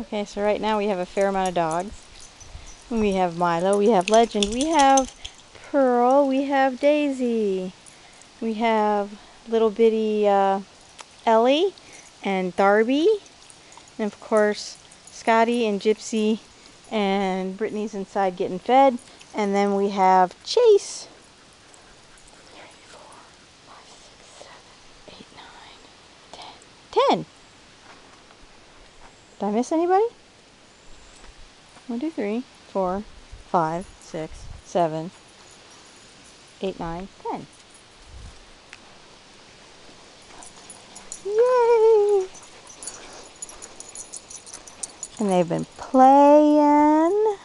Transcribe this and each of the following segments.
Okay, so right now we have a fair amount of dogs. We have Milo, we have Legend, we have Pearl, we have Daisy, we have little bitty Ellie and Darby, and of course Scotty and Gypsy, and Brittany's inside getting fed, and then we have Chase. 3, 4, 5, 6, 7, 8, 9, 10. 10! Did I miss anybody? 1, 2, 3, 4, 5, 6, 7, 8, 9, 10. Yay! And they've been playing.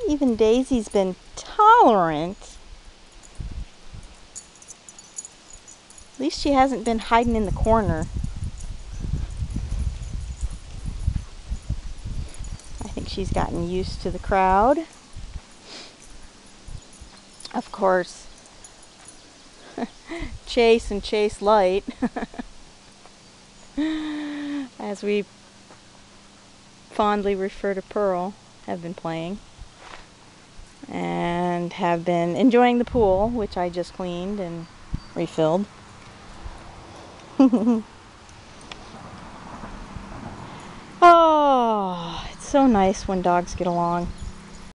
Even Daisy's been tolerant. At least she hasn't been hiding in the corner. I think she's gotten used to the crowd. Of course, Chase and Chase Light, as we fondly refer to Pearl, have been playing and have been enjoying the pool, which I just cleaned and refilled. Oh, it's so nice when dogs get along.